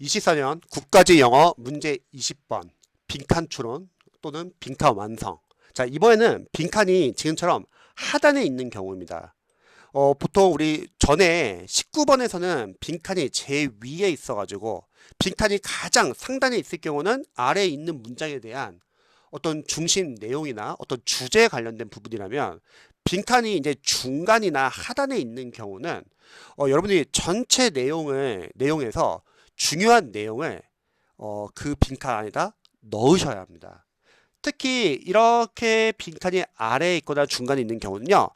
24년 국가직 영어 문제 20번 빈칸 추론 또는 빈칸 완성. 자, 이번에는 빈칸이 지금처럼 하단에 있는 경우입니다. 보통 우리 전에 19번에서는 빈칸이 제일 위에 있어가지고 빈칸이 가장 상단에 있을 경우는 아래에 있는 문장에 대한 어떤 중심 내용이나 어떤 주제에 관련된 부분이라면 빈칸이 이제 중간이나 하단에 있는 경우는 여러분이 전체 내용에서 중요한 내용을 그 빈칸 안에다 넣으셔야 합니다. 특히 이렇게 빈칸이 아래에 있거나 중간에 있는 경우는요.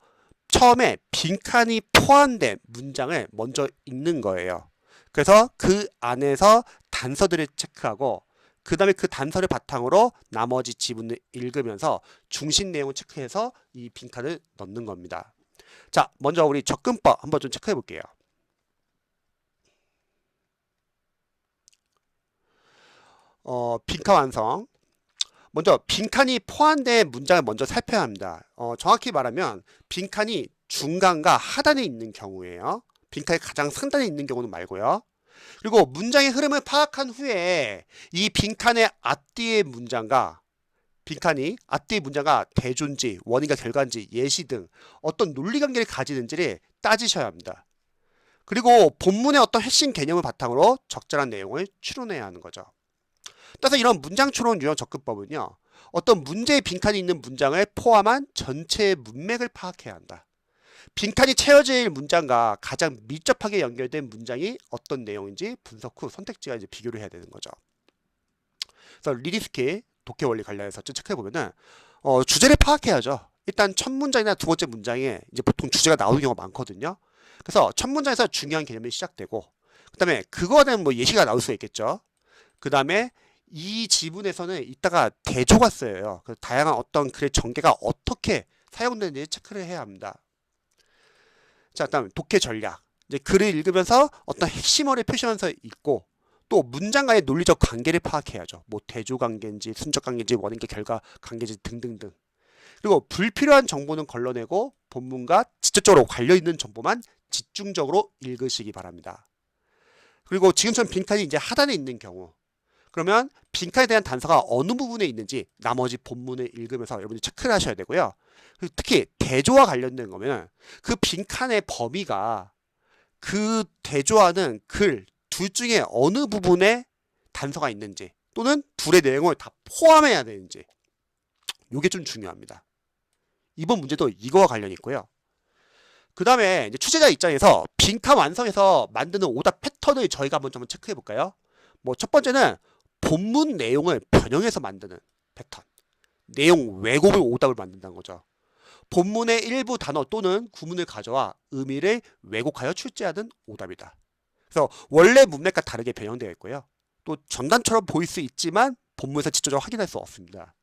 처음에 빈칸이 포함된 문장을 먼저 읽는 거예요. 그래서 그 안에서 단서들을 체크하고 그 다음에 그 단서를 바탕으로 나머지 지문을 읽으면서 중심 내용을 체크해서 이 빈칸을 넣는 겁니다. 자, 먼저 우리 접근법 한번 좀 체크해 볼게요. 빈칸 완성. 먼저 빈칸이 포함된 문장을 먼저 살펴야 합니다. 정확히 말하면 빈칸이 중간과 하단에 있는 경우예요. 빈칸이 가장 상단에 있는 경우는 말고요. 그리고 문장의 흐름을 파악한 후에 이 빈칸의 앞뒤의 문장과 대조인지 원인과 결과인지 예시 등 어떤 논리관계를 가지는지를 따지셔야 합니다. 그리고 본문의 어떤 핵심 개념을 바탕으로 적절한 내용을 추론해야 하는 거죠. 따라서 이런 문장 추론 유형 접근법은요. 어떤 문제의 빈칸이 있는 문장을 포함한 전체의 문맥을 파악해야 한다. 빈칸이 채워질 문장과 가장 밀접하게 연결된 문장이 어떤 내용인지 분석 후 선택지와 이제 비교를 해야 되는 거죠. 그래서 리디스키 독해 원리 관련해서 체크해 보면은 주제를 파악해야죠. 일단 첫 문장이나 두 번째 문장에 이제 보통 주제가 나오는 경우가 많거든요. 그래서 첫 문장에서 중요한 개념이 시작되고 그다음에 그거에 대한 뭐 예시가 나올 수 있겠죠. 그다음에 이 지문에서는 이따가 대조가 쓰여요. 그래서 다양한 어떤 글의 전개가 어떻게 사용되는지 체크를 해야 합니다. 자, 다음 독해 전략. 이제 글을 읽으면서 어떤 핵심어를 표시하면서 읽고 또 문장과의 논리적 관계를 파악해야죠. 뭐 대조 관계인지 순적 관계인지 원인과 결과 관계인지 등등등. 그리고 불필요한 정보는 걸러내고 본문과 직접적으로 관련 있는 정보만 집중적으로 읽으시기 바랍니다. 그리고 지금처럼 빈칸이 이제 하단에 있는 경우 그러면 빈칸에 대한 단서가 어느 부분에 있는지 나머지 본문을 읽으면서 여러분이 체크를 하셔야 되고요. 특히 대조와 관련된 거면 그 빈칸의 범위가 그 대조하는 글 둘 중에 어느 부분에 단서가 있는지 또는 둘의 내용을 다 포함해야 되는지 이게 좀 중요합니다. 이번 문제도 이거와 관련이 있고요. 그 다음에 이제 출제자 입장에서 빈칸 완성해서 만드는 오답 패턴을 저희가 한번 체크해 볼까요? 뭐 첫 번째는 본문 내용을 변형해서 만드는 패턴. 내용 왜곡을 오답을 만든다는 거죠. 본문의 일부 단어 또는 구문을 가져와 의미를 왜곡하여 출제하는 오답이다. 그래서 원래 문맥과 다르게 변형되어 있고요. 또 전단처럼 보일 수 있지만 본문에서 직접적으로 확인할 수 없습니다.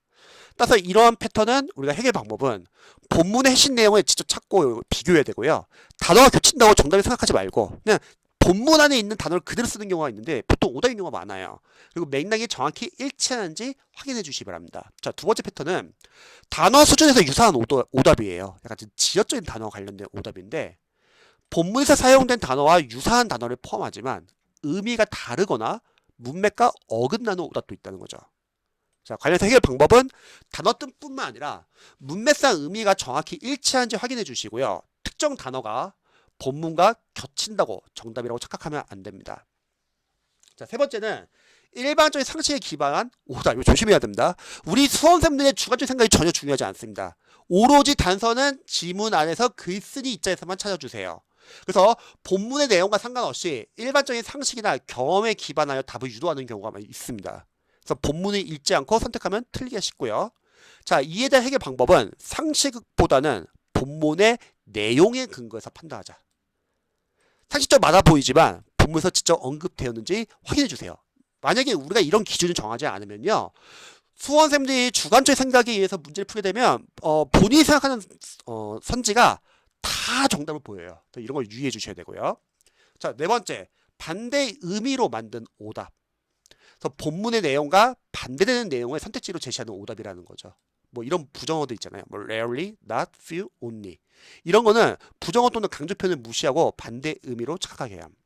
따라서 이러한 패턴은 우리가 해결 방법은 본문의 핵심 내용을 직접 찾고 비교해야 되고요. 단어가 겹친다고 정답을 생각하지 말고 그냥 본문 안에 있는 단어를 그대로 쓰는 경우가 있는데 보통 오답인 경우가 많아요. 그리고 맥락이 정확히 일치하는지 확인해 주시기 바랍니다. 자, 두 번째 패턴은 단어 수준에서 유사한 오답이에요. 약간 지역적인 단어와 관련된 오답인데 본문에서 사용된 단어와 유사한 단어를 포함하지만 의미가 다르거나 문맥과 어긋나는 오답도 있다는 거죠. 자, 관련해서 해결 방법은 단어 뜻뿐만 아니라 문맥상 의미가 정확히 일치하는지 확인해 주시고요. 특정 단어가 본문과 겹친다고 정답이라고 착각하면 안 됩니다. 자, 세 번째는 일반적인 상식에 기반한 오답. 이거 조심해야 됩니다. 우리 수험생들의 주관적 생각이 전혀 중요하지 않습니다. 오로지 단서는 지문 안에서 글쓴이 입장에서만 찾아주세요. 그래서 본문의 내용과 상관없이 일반적인 상식이나 경험에 기반하여 답을 유도하는 경우가 있습니다. 그래서 본문을 읽지 않고 선택하면 틀리기가 쉽고요. 자, 이에 대한 해결 방법은 상식보다는 본문의 내용에 근거해서 판단하자. 상식적으로 맞아 보이지만 본문에서 직접 언급되었는지 확인해 주세요. 만약에 우리가 이런 기준을 정하지 않으면요. 수험생들이 주관적 생각에 의해서 문제를 풀게 되면 본인이 생각하는 선지가 다 정답을 보여요. 이런 걸 유의해 주셔야 되고요. 자, 네 번째, 반대 의미로 만든 오답. 그래서 본문의 내용과 반대되는 내용을 선택지로 제시하는 오답이라는 거죠. 뭐 이런 부정어도 있잖아요. 뭐 rarely, not, few, only. 이런 거는 부정어 또는 강조 표현을 무시하고 반대 의미로 착각하게 해야 합니다.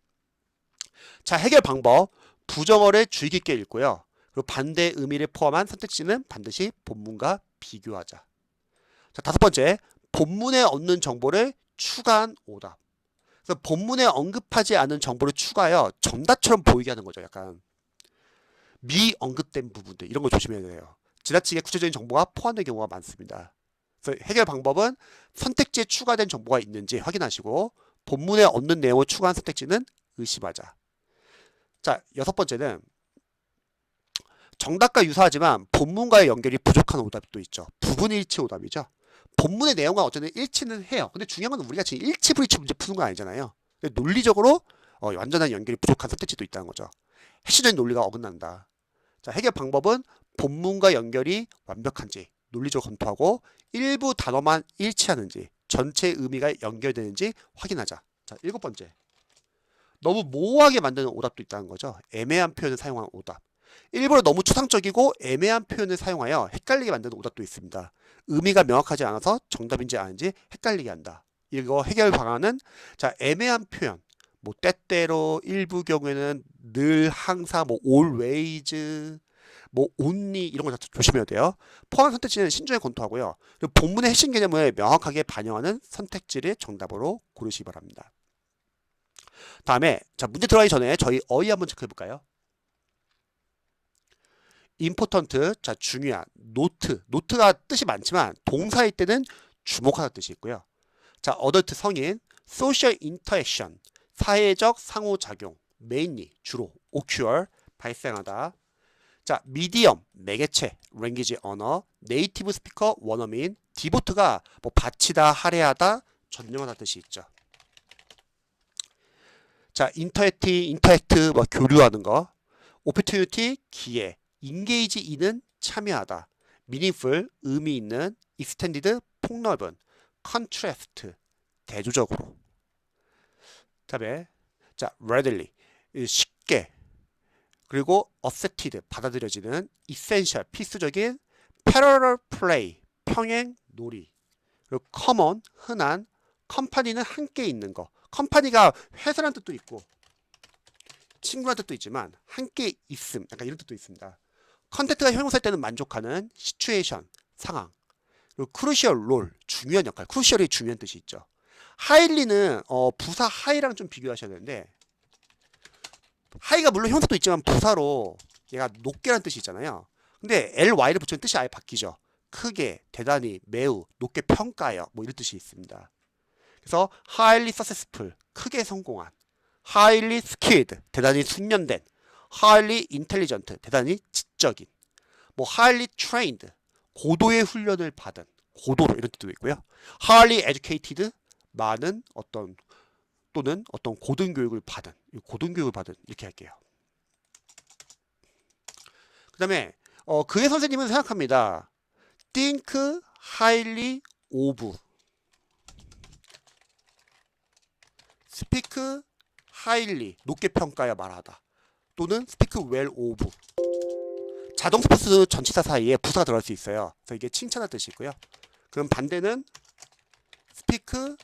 자, 해결 방법. 부정어를 주의 깊게 읽고요. 그리고 반대 의미를 포함한 선택지는 반드시 본문과 비교하자. 자, 다섯 번째, 본문에 얻는 정보를 추가한 오답. 그래서 본문에 언급하지 않은 정보를 추가하여 정답처럼 보이게 하는 거죠. 약간 미언급된 부분들 이런 거 조심해야 돼요. 지나치게 구체적인 정보가 포함된 경우가 많습니다. 그래서 해결 방법은 선택지에 추가된 정보가 있는지 확인하시고 본문에 얻는 내용을 추가한 선택지는 의심하자. 자, 여섯 번째는 정답과 유사하지만 본문과의 연결이 부족한 오답도 있죠. 부분 일치 오답이죠. 본문의 내용과 어쨌든 일치는 해요. 근데 중요한 건 우리가 지금 일치 불일치 문제 푸는 거 아니잖아요. 논리적으로 완전한 연결이 부족한 선택지도 있다는 거죠. 핵심적인 논리가 어긋난다. 자, 해결 방법은 본문과 연결이 완벽한지 논리적으로 검토하고 일부 단어만 일치하는지 전체 의미가 연결되는지 확인하자. 자, 일곱 번째. 너무 모호하게 만드는 오답도 있다는 거죠. 애매한 표현을 사용한 오답. 일부러 너무 추상적이고 애매한 표현을 사용하여 헷갈리게 만드는 오답도 있습니다. 의미가 명확하지 않아서 정답인지 아닌지 헷갈리게 한다. 이거 해결 방안은 자, 애매한 표현. 뭐 때때로 일부 경우에는 늘 항상 뭐 always 뭐 only 이런 거 조심해야 돼요. 포함 선택지는 신중히 검토하고요. 그리고 본문의 핵심 개념을 명확하게 반영하는 선택지를 정답으로 고르시기 바랍니다. 다음에 자, 문제 들어가기 전에 저희 어휘 한번 체크해 볼까요? important, 자, 중요한, 노트가 뜻이 많지만 동사일 때는 주목하다 뜻이 있고요. 자, adult, 성인, social interaction, 사회적 상호작용, mainly, 주로, occur, 발생하다. 자, medium, 매개체, language, 언어, native speaker, 원어민, devote가 뭐 바치다, 할애하다, 전념하다 뜻이 있죠. 자, interact, 뭐 교류하는 거, opportunity, 기회, engage in은 참여하다, meaningful, 의미 있는, extended, 폭넓은, contrast, 대조적으로. 다음에 자, readily, 쉽게, 그리고 accepted, 받아들여지는, essential, 필수적인, parallel play, 평행 놀이, 그리고 common, 흔한, company는 함께 있는 거. 컴퍼니가 회사란 뜻도 있고 친구란 뜻도 있지만 함께 있음, 약간 이런 뜻도 있습니다. 컨텐츠가 형용사일 때는 만족하는, 시츄에이션, 상황, 그리고 크루시얼 롤, 중요한 역할, 크루시얼이 중요한 뜻이 있죠. 하일리는 부사 하이랑 좀 비교하셔야 되는데 하이가 물론 형용사도 있지만 부사로 얘가 높게라는 뜻이 있잖아요. 근데 ly를 붙이면 뜻이 아예 바뀌죠. 크게, 대단히, 매우, 높게 평가하여 뭐 이런 뜻이 있습니다. 그래서 highly successful, 크게 성공한, highly skilled, 대단히 숙련된, highly intelligent, 대단히 지적인, 뭐 highly trained, 고도의 훈련을 받은, 고도로 이런 뜻도 있고요. highly educated, 많은 어떤 또는 어떤 고등교육을 받은, 고등교육을 받은 이렇게 할게요. 그 다음에 그의 선생님은 생각합니다. think highly of, speak highly, 높게 평가하여 말하다, 또는 speak well of. 자동 스포츠 전치사 사이에 부사가 들어갈 수 있어요. 그래서 이게 칭찬할 뜻이 있고요. 그럼 반대는 speak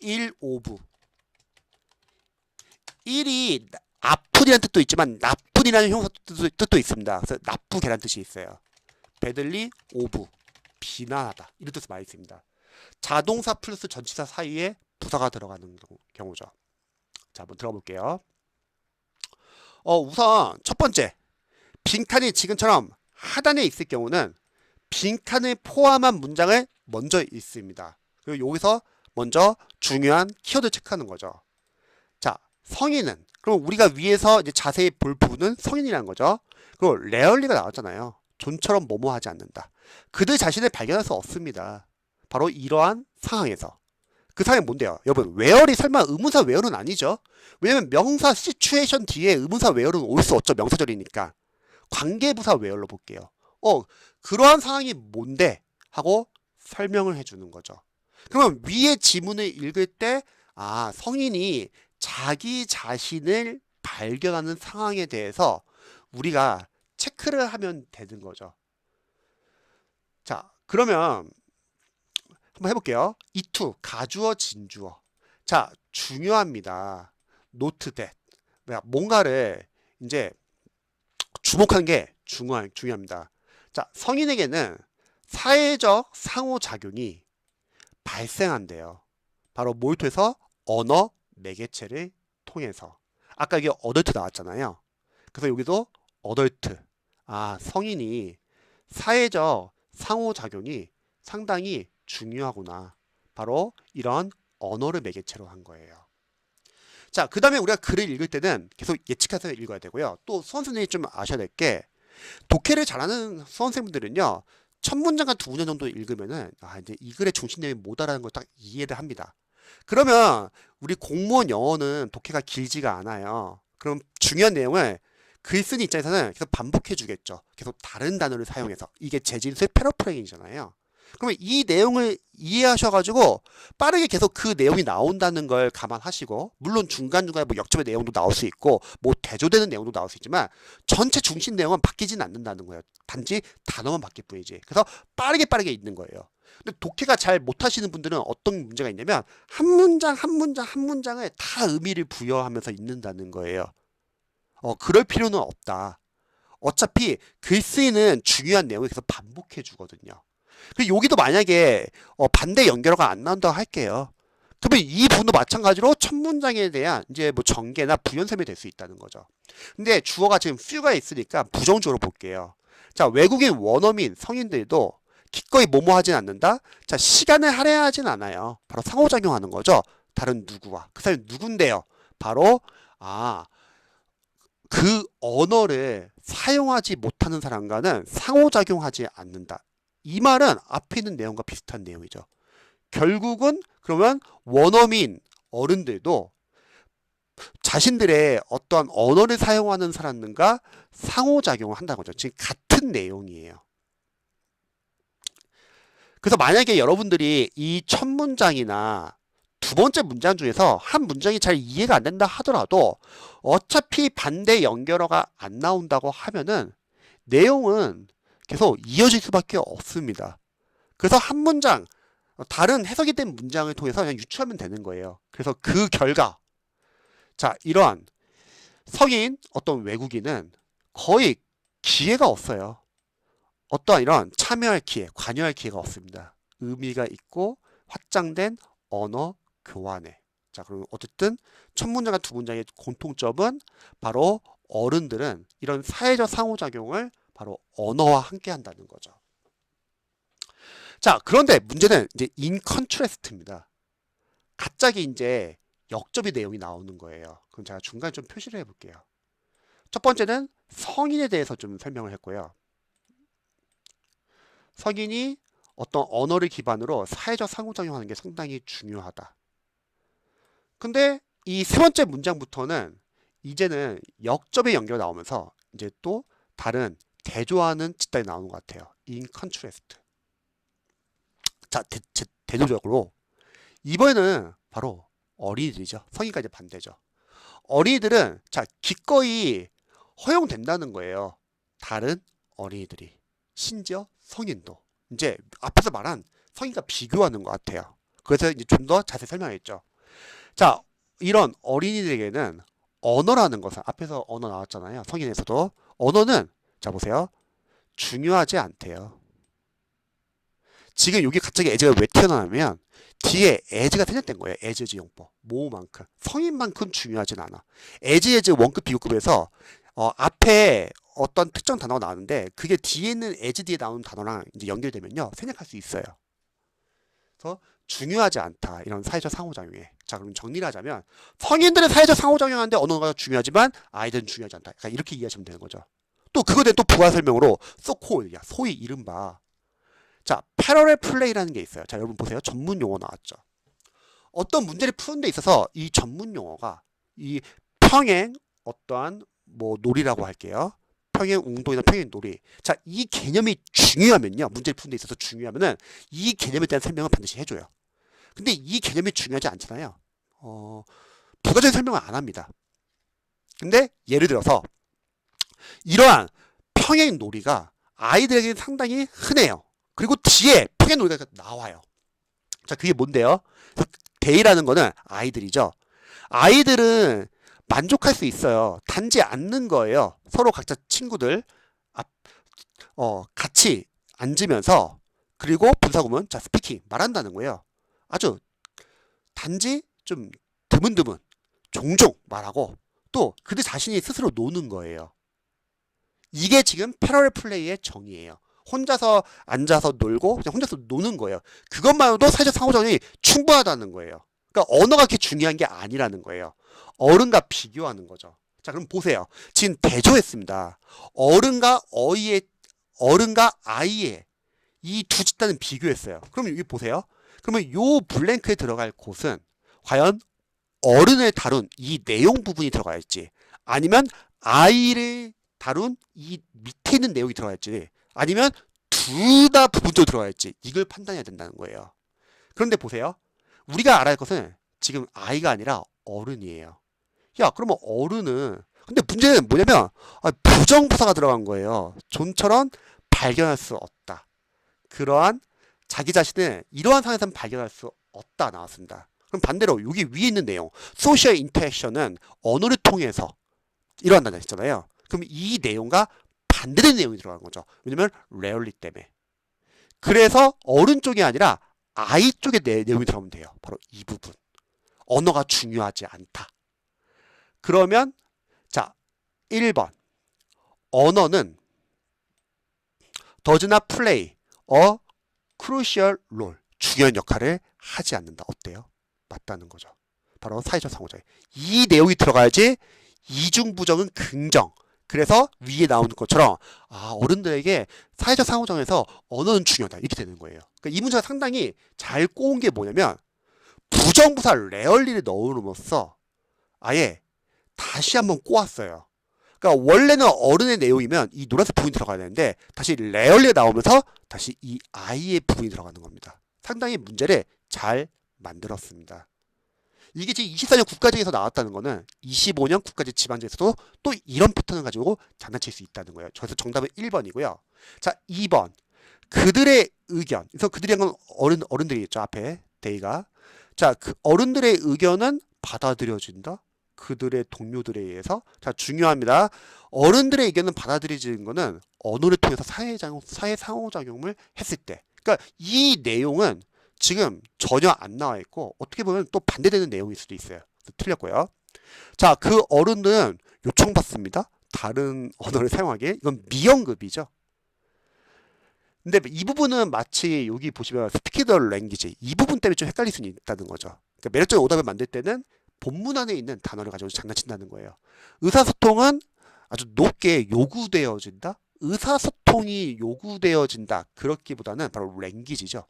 ill of. ill이 아픈이라는 뜻도 있지만 나쁜이라는 형사 뜻도 있습니다. 그래서 나쁘게라는 뜻이 있어요. badly of, 비난하다, 이런 뜻이 많이 있습니다. 자동사 플러스 전치사 사이에 부사가 들어가는 경우죠. 자, 한번 들어가 볼게요. 우선 첫 번째, 빈칸이 지금처럼 하단에 있을 경우는 빈칸을 포함한 문장을 먼저 읽습니다. 그리고 여기서 먼저 중요한 키워드 체크하는 거죠. 자, 성인은, 그럼 우리가 위에서 이제 자세히 볼 부분은 성인이라는 거죠. 그리고 rarely가 나왔잖아요. 존처럼 뭐뭐 하지 않는다. 그들 자신을 발견할 수 없습니다. 바로 이러한 상황에서. 그 상황이 뭔데요? 여러분, where이 설마 의문사 where는 아니죠? 왜냐면 명사 situation 뒤에 의문사 where는 올 수 없죠. 명사절이니까. 관계부사 where로 볼게요. 그러한 상황이 뭔데? 하고 설명을 해주는 거죠. 그러면 위의 지문을 읽을 때 성인이 자기 자신을 발견하는 상황에 대해서 우리가 체크를 하면 되는 거죠. 자, 그러면 한번 해볼게요. 이투, 가주어, 진주어. 자, 중요합니다. note that. 뭔가를 이제 주목하는 게 중요합니다. 자, 성인에게는 사회적 상호작용이 발생한대요. 바로 뭘 통해서? 언어 매개체를 통해서. 아까 이게 어덜트 나왔잖아요. 그래서 여기도 어덜트, 성인이 사회적 상호작용이 상당히 중요하구나. 바로 이런 언어를 매개체로 한 거예요. 자, 그 다음에 우리가 글을 읽을 때는 계속 예측해서 읽어야 되고요. 또 수험생들이 좀 아셔야 될 게, 독해를 잘하는 수험생분들은요, 첫 문장과 두 문장 정도 읽으면은 이제 이 글의 중심 내용이 뭐다라는 걸 딱 이해를 합니다. 그러면 우리 공무원 영어는 독해가 길지가 않아요. 그럼 중요한 내용을 글 쓰는 입장에서는 계속 반복해 주겠죠. 계속 다른 단어를 사용해서. 이게 재진수의 패러프레이잖아요. 그러면 이 내용을 이해하셔가지고 빠르게 계속 그 내용이 나온다는 걸 감안하시고, 물론 중간중간에 뭐 역점의 내용도 나올 수 있고 뭐 대조되는 내용도 나올 수 있지만 전체 중심 내용은 바뀌진 않는다는 거예요. 단지 단어만 바뀔 뿐이지. 그래서 빠르게 읽는 거예요. 근데 독해가 잘 못하시는 분들은 어떤 문제가 있냐면 한 문장 한 문장을 다 의미를 부여하면서 읽는다는 거예요. 그럴 필요는 없다. 어차피 글 쓰이는 중요한 내용을 계속 반복해 주거든요. 그리고 여기도 만약에 반대 연결어가 안 나온다고 할게요. 그러면 이 부분도 마찬가지로 첫 문장에 대한 이제 뭐 전개나 부연설명이 될 수 있다는 거죠. 근데 주어가 지금 few가 있으니까 부정주어로 볼게요. 자, 외국인 원어민 성인들도 기꺼이 뭐뭐 하진 않는다. 자, 시간을 할애하진 않아요. 바로 상호작용하는 거죠. 다른 누구와. 그 사람이 누군데요? 바로 그 언어를 사용하지 못하는 사람과는 상호작용하지 않는다. 이 말은 앞에 있는 내용과 비슷한 내용이죠. 결국은 그러면 원어민 어른들도 자신들의 어떠한 언어를 사용하는 사람들과 상호작용을 한다는 거죠. 지금 같은 내용이에요. 그래서 만약에 여러분들이 이 첫 문장이나 두 번째 문장 중에서 한 문장이 잘 이해가 안 된다 하더라도 어차피 반대 연결어가 안 나온다고 하면은 내용은 계속 이어질 수밖에 없습니다. 그래서 한 문장, 다른 해석이 된 문장을 통해서 그냥 유추하면 되는 거예요. 그래서 그 결과, 자, 이러한 성인 어떤 외국인은 거의 기회가 없어요. 어떠한 이런 참여할 기회, 관여할 기회가 없습니다. 의미가 있고 확장된 언어 교환에. 자, 그럼 어쨌든 첫 문장과 두 문장의 공통점은 바로 어른들은 이런 사회적 상호작용을 바로 언어와 함께 한다는 거죠. 자, 그런데 문제는 이제 in contrast입니다. 갑자기 이제 역접의 내용이 나오는 거예요. 그럼 제가 중간에 좀 표시를 해볼게요. 첫 번째는 성인에 대해서 좀 설명을 했고요. 성인이 어떤 언어를 기반으로 사회적 상호작용하는 게 상당히 중요하다. 근데 이 세 번째 문장부터는 이제는 역접의 연결이 나오면서 이제 또 다른 대조하는 집단이 나오는 것 같아요. in contrast. 자, 대조적으로 이번에는 바로 어린이들이죠. 성인까지 반대죠. 어린이들은 자, 기꺼이 허용된다는 거예요. 다른 어린이들이. 심지어 성인도. 이제 앞에서 말한 성인과 비교하는 것 같아요. 그래서 이제 좀 더 자세히 설명했죠. 자, 이런 어린이들에게는 언어라는 것은 앞에서 언어 나왔잖아요. 성인에서도. 언어는 자, 보세요. 중요하지 않대요. 지금 여기 갑자기 as가 왜 튀어나오냐면 뒤에 as가 생략된 거예요. as 용법. 모음만큼. 성인만큼 중요하진 않아. as 원급 비교급에서 앞에 어떤 특정 단어가 나왔는데 그게 뒤에 있는 as 뒤에 나오는 단어랑 이제 연결되면요. 생략할 수 있어요. 그래서 중요하지 않다. 이런 사회적 상호작용에. 자, 그럼 정리를 하자면 성인들은 사회적 상호작용하는데 언어가 중요하지만 아이들은 중요하지 않다. 그러니까 이렇게 이해하시면 되는 거죠. 또 그거에 대한 또 부가 설명으로 소콜, 소위 이른바 자, 패러럴 플레이라는 게 있어요. 자, 여러분 보세요. 전문 용어 나왔죠. 어떤 문제를 푸는 데 있어서 이 전문 용어가 이 평행 어떠한 뭐 놀이라고 할게요. 평행 운동이나 평행 놀이. 자, 이 개념이 중요하면요. 문제를 푸는 데 있어서 중요하면은 이 개념에 대한 설명을 반드시 해줘요. 근데 이 개념이 중요하지 않잖아요. 부가적인 설명을 안 합니다. 근데 예를 들어서 이러한 평행 놀이가 아이들에게 상당히 흔해요. 그리고 뒤에 평행 놀이가 나와요. 자, 그게 뭔데요? 데이라는 거는 아이들이죠. 아이들은 만족할 수 있어요. 단지 앉는 거예요. 서로 각자 친구들 같이 앉으면서 그리고 분사구문 자 스피킹 말한다는 거예요. 아주 단지 좀 드문드문 종종 말하고 또 그들 자신이 스스로 노는 거예요. 이게 지금 패러럴 플레이의 정의예요. 혼자서 앉아서 놀고 그냥 혼자서 노는 거예요. 그것만으로도 사회적 상호작용이 충분하다는 거예요. 그러니까 언어가 그렇게 중요한 게 아니라는 거예요. 어른과 비교하는 거죠. 자, 그럼 보세요. 지금 대조했습니다. 어른과 아이의 이 두 집단은 비교했어요. 그럼 여기 보세요. 그러면 요 블랭크에 들어갈 곳은 과연 어른을 다룬 이 내용 부분이 들어가야 할지 아니면 아이를 다룬 이 밑에 있는 내용이 들어가야 할지 아니면 둘 다 부분적으로 들어가야 할지 이걸 판단해야 된다는 거예요. 그런데 보세요. 우리가 알아야 할 것은 지금 아이가 아니라 어른이에요. 야, 그러면 어른은 근데 문제는 뭐냐면 부정부사가 들어간 거예요. 좀처럼 발견할 수 없다. 그러한 자기 자신을 이러한 상황에서는 발견할 수 없다 나왔습니다. 그럼 반대로 여기 위에 있는 내용 소셜 인터랙션은 언어를 통해서 일어난다고 했잖아요. 그럼 이 내용과 반대된 내용이 들어간 거죠. 왜냐면 rarely 때문에. 그래서 어른 쪽이 아니라 아이 쪽에 내용이 들어가면 돼요. 바로 이 부분. 언어가 중요하지 않다. 그러면 자 1번 언어는 does not play a crucial role 중요한 역할을 하지 않는다. 어때요? 맞다는 거죠. 바로 사회적 상호작용. 이 내용이 들어가야지 이중부정은 긍정. 그래서 위에 나오는 것처럼 어른들에게 사회적 상호작용에서 언어는 중요하다. 이렇게 되는 거예요. 그러니까 이 문제가 상당히 잘 꼬은 게 뭐냐면 부정부사 rarely를 넣음으로써 아예 다시 한번 꼬았어요. 그러니까 원래는 어른의 내용이면 이 노란색 부분이 들어가야 되는데 다시 rarely 나오면서 다시 이 아이의 부분이 들어가는 겁니다. 상당히 문제를 잘 만들었습니다. 이게 지금 24년 국가제에서 나왔다는 거는 25년 국가제 지방제에서도 또 이런 패턴을 가지고 장난칠 수 있다는 거예요. 그래서 정답은 1번이고요. 자, 2번. 그들의 의견. 그래서 그들이 건 어른들이겠죠. 앞에 데이가. 자, 그 어른들의 의견은 받아들여진다. 그들의 동료들에 의해서. 자, 중요합니다. 어른들의 의견은 받아들여지는 거는 언어를 통해서 사회 상호작용을 했을 때. 그러니까 이 내용은 지금 전혀 안 나와 있고 어떻게 보면 또 반대되는 내용일 수도 있어요. 틀렸고요. 자, 그 어른은 요청받습니다. 다른 언어를 사용하기에. 이건 미연급이죠. 근데 이 부분은 마치 여기 보시면 스피킹 더 랭귀지 이 부분 때문에 좀 헷갈릴 수 있다는 거죠. 그러니까 매력적인 오답을 만들 때는 본문 안에 있는 단어를 가지고 장난친다는 거예요. 의사소통은 아주 높게 요구되어진다. 의사소통이 요구되어진다. 그렇기보다는 바로 랭귀지죠.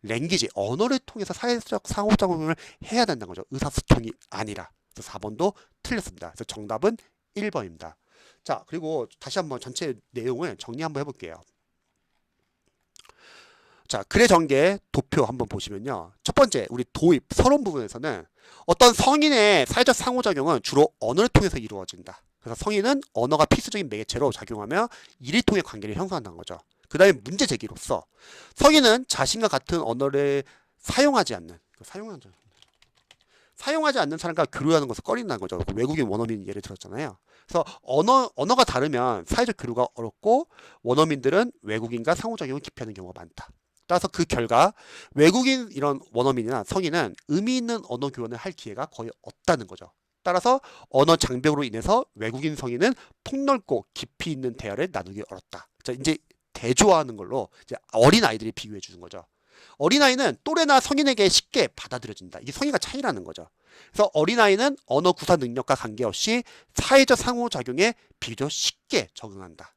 랭귀지, 언어를 통해서 사회적 상호작용을 해야 된다는 거죠. 의사소통이 아니라. 그래서 4번도 틀렸습니다. 그래서 정답은 1번입니다. 자, 그리고 다시 한번 전체 내용을 정리 한번 해볼게요. 자, 글의 전개 도표 한번 보시면요. 첫 번째, 우리 도입, 서론 부분에서는 어떤 성인의 사회적 상호작용은 주로 언어를 통해서 이루어진다. 그래서 성인은 언어가 필수적인 매개체로 작용하며 이를 통해 관계를 형성한다는 거죠. 그 다음에 문제 제기로서 성인은 자신과 같은 언어를 사용하지 않는 사람과 교류하는 것을 꺼린다는 거죠. 외국인 원어민 예를 들었잖아요. 그래서 언어가 다르면 사회적 교류가 어렵고 원어민들은 외국인과 상호작용을 기피하는 경우가 많다. 따라서 그 결과 외국인 이런 원어민이나 성인은 의미 있는 언어 교환을 할 기회가 거의 없다는 거죠. 따라서 언어 장벽으로 인해서 외국인 성인은 폭넓고 깊이 있는 대화를 나누기 어렵다. 자, 이제 대조하는 걸로 이제 어린 아이들이 비교해 주는 거죠. 어린 아이는 또래나 성인에게 쉽게 받아들여진다. 이게 성인과 차이라는 거죠. 그래서 어린 아이는 언어 구사 능력과 관계없이 사회적 상호작용에 비교적 쉽게 적응한다.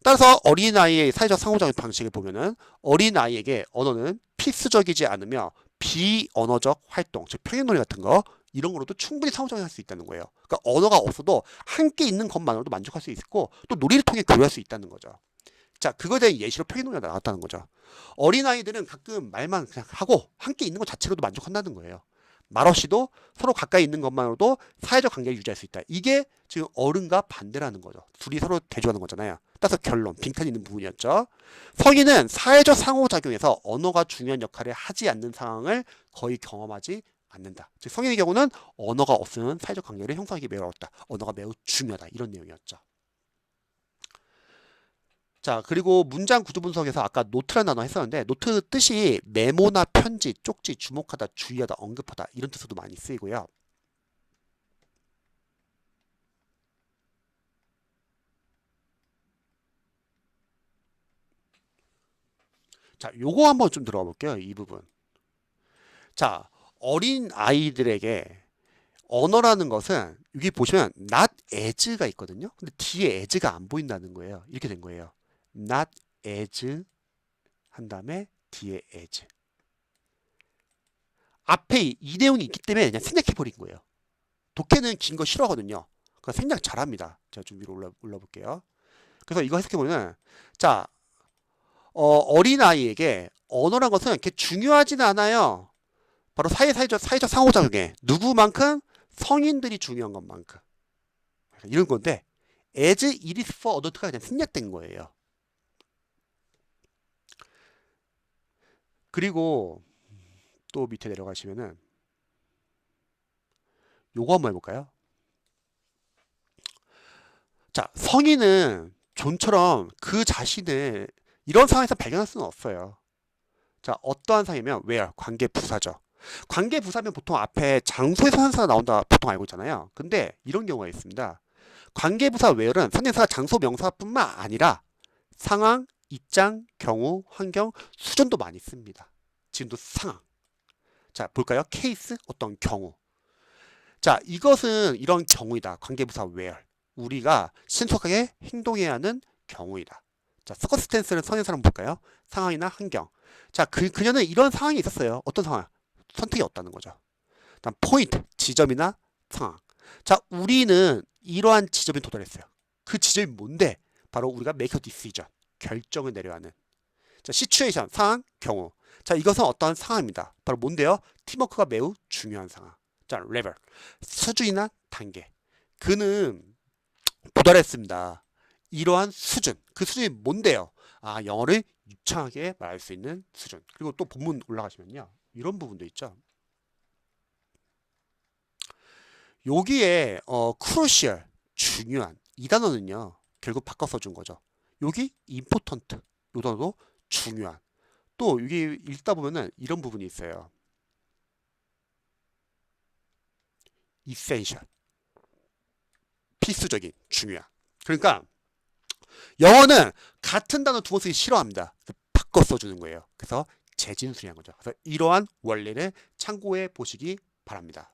따라서 어린아이의 사회적 상호작용 방식을 보면은 어린아이에게 언어는 필수적이지 않으며 비언어적 활동, 즉 평행놀이 같은 거 이런 거로도 충분히 상호작용할 수 있다는 거예요. 그러니까 언어가 없어도 함께 있는 것만으로도 만족할 수 있고 또 놀이를 통해 교류할 수 있다는 거죠. 자, 그거에 대한 예시로 평행놀이가 나왔다는 거죠. 어린아이들은 가끔 말만 그냥 하고 함께 있는 것 자체로도 만족한다는 거예요. 말 없이도 서로 가까이 있는 것만으로도 사회적 관계를 유지할 수 있다. 이게 지금 어른과 반대라는 거죠. 둘이 서로 대조하는 거잖아요. 따라서 결론, 빈칸이 있는 부분이었죠. 성인은 사회적 상호작용에서 언어가 중요한 역할을 하지 않는 상황을 거의 경험하지 않는다. 즉 성인의 경우는 언어가 없으면 사회적 관계를 형성하기 매우 어렵다. 언어가 매우 중요하다. 이런 내용이었죠. 자, 그리고 문장 구조 분석에서 아까 노트라는 단어 했었는데 노트 뜻이 메모나 편지, 쪽지, 주목하다, 주의하다, 언급하다 이런 뜻으로도 많이 쓰이고요. 자, 요거 한번 좀 들어가 볼게요. 이 부분. 자, 어린 아이들에게 언어라는 것은 여기 보시면 not as가 있거든요. 근데 뒤에 as가 안 보인다는 거예요. 이렇게 된 거예요. not as 한 다음에 뒤에 as. 앞에 이 내용이 있기 때문에 그냥 생략해 버린 거예요. 독해는 긴 거 싫어하거든요. 그러니까 생략 잘합니다. 제가 좀 위로 올라볼게요. 그래서 이거 해석해 보면 자, 어린 아이에게 언어란 것은 이렇게 중요하진 않아요. 바로 사회적 상호작용에 누구만큼 성인들이 중요한 것만큼 이런 건데 as it is for adult가 그냥 생략된 거예요. 그리고 또 밑에 내려가시면은 요거 한번 해볼까요? 자, 성인은 존처럼 그 자신을 이런 상황에서 발견할 수는 없어요. 자, 어떠한 상황이면 where, 관계 부사죠. 관계 부사면 보통 앞에 장소에서 현사가 나온다 보통 알고 있잖아요. 근데 이런 경우가 있습니다. 관계 부사 where는 선행사가 장소 명사뿐만 아니라 상황, 입장, 경우, 환경, 수준도 많이 씁니다. 지금도 상황. 자, 볼까요? 케이스, 어떤 경우. 자, 이것은 이런 경우이다. 관계 부사 where. 우리가 신속하게 행동해야 하는 경우이다. 자, 서커스텐스는 선행사를 한번 볼까요? 상황이나 환경. 자, 그녀는 이런 상황이 있었어요. 어떤 상황? 선택이 없다는 거죠. 다음 포인트, 지점이나 상황. 자, 우리는 이러한 지점에 도달했어요. 그 지점이 뭔데? 바로 우리가 make a decision, 결정을 내려야 하는. 자, situation, 상황, 경우. 자, 이것은 어떠한 상황입니다. 바로 뭔데요? 팀워크가 매우 중요한 상황. 자, level, 수준이나 단계. 그는 도달했습니다. 이러한 수준, 그 수준이 뭔데요? 아, 영어를 유창하게 말할 수 있는 수준. 그리고 또 본문 올라가시면요. 이런 부분도 있죠. 여기에 crucial, 중요한 이 단어는요. 결국 바꿔 써준 거죠. 여기 important, 이 단어도 중요한. 또 여기 읽다 보면은 이런 부분이 있어요. essential, 필수적인, 중요한. 그러니까 영어는 같은 단어 두 번 쓰기 싫어합니다. 바꿔 써주는 거예요. 그래서 재진수리한 거죠. 그래서 이러한 원리를 참고해 보시기 바랍니다.